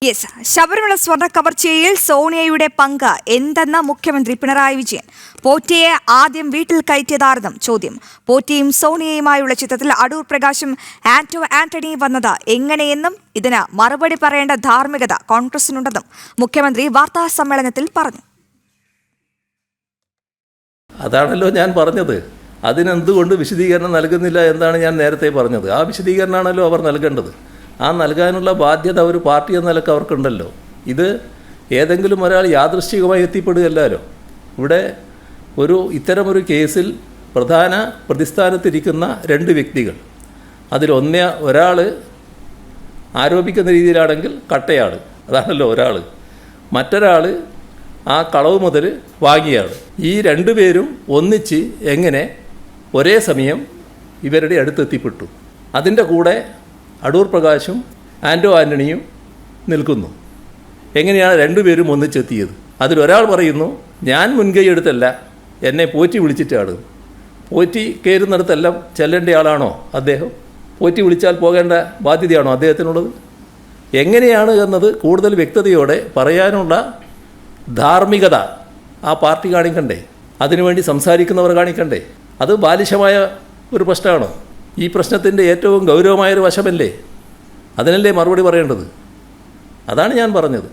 Yes, Sabarimala സ്വർണ്ണ കവർച്ചയിൽ സോണിയയുടെ പങ്ക് എന്തെന്ന മുഖ്യമന്ത്രി പിണറായി വിജയൻ. പോറ്റിയെ ആദ്യം വീട്ടിൽ കയറ്റിയതാരെന്നും ചോദ്യം. പോറ്റിയും സോണിയയുമായുള്ള ചിത്രത്തിൽ അടൂർ പ്രകാശും ആന്റണി വന്നത് എങ്ങനെയെന്നും ഇതിന് മറുപടി പറയേണ്ട ധാർമ്മികത കോൺഗ്രസിനുണ്ടെന്നും മുഖ്യമന്ത്രി വാർത്താ സമ്മേളനത്തിൽ പറഞ്ഞു. അതാണല്ലോ ഞാൻ പറഞ്ഞത്. അതിനെന്തുകൊണ്ട് വിശദീകരണം നൽകുന്നില്ല എന്നാണ് ഞാൻ നേരത്തെ പറഞ്ഞത്. ആ വിശദീകരണമാണല്ലോ അവർ നൽകേണ്ടത്. ആ നൽകാനുള്ള ബാധ്യത ഒരു പാർട്ടി എന്ന നിലക്ക് അവർക്കുണ്ടല്ലോ. ഇത് ഏതെങ്കിലും ഒരാൾ യാദൃശ്ചികമായി എത്തിപ്പെടുകയല്ലോ. ഇവിടെ ഇത്തരമൊരു കേസിൽ പ്രധാന പ്രതിസ്ഥാനത്തിരിക്കുന്ന രണ്ട് വ്യക്തികൾ, ഒരാൾ ആരോപിക്കുന്ന രീതിയിലാണെങ്കിൽ കട്ടയാൾ, അതാണല്ലോ ഒരാൾ. മറ്റൊരാൾ ആ കളവ് മുതൽ വാങ്ങിയാണ്. ഈ രണ്ടുപേരും ഒന്നിച്ച് എങ്ങനെ ഒരേ സമയം ഇവരുടെ അടുത്തെത്തിപ്പെട്ടു? അതിൻ്റെ കൂടെ അടൂർ പ്രകാശും ആൻ്റണിയും നിൽക്കുന്നു. എങ്ങനെയാണ് രണ്ടുപേരും ഒന്നിച്ചെത്തിയത്? അതിലൊരാൾ പറയുന്നു, ഞാൻ മുൻകൈ എടുത്തല്ല, എന്നെ പോറ്റി വിളിച്ചിട്ടാണ്. പോറ്റി കയറുന്നിടത്തെല്ലാം ചെല്ലേണ്ട ആളാണോ അദ്ദേഹം? പോറ്റി വിളിച്ചാൽ പോകേണ്ട ബാധ്യതയാണോ അദ്ദേഹത്തിനുള്ളത്? എങ്ങനെയാണ് എന്നത് കൂടുതൽ വ്യക്തതയോടെ പറയാനുള്ള ധാർമ്മികത ആ പാർട്ടി കാണിക്കണ്ടേ? അതിനുവേണ്ടി സംസാരിക്കുന്നവർ കാണിക്കണ്ടേ? അത് ബാലിശമായ ഒരു പ്രശ്നമാണോ? ഈ പ്രശ്നത്തിൻ്റെ ഏറ്റവും ഗൗരവമായൊരു വശമല്ലേ? അതിനല്ലേ മറുപടി പറയേണ്ടത്? അതാണ് ഞാൻ പറഞ്ഞത്.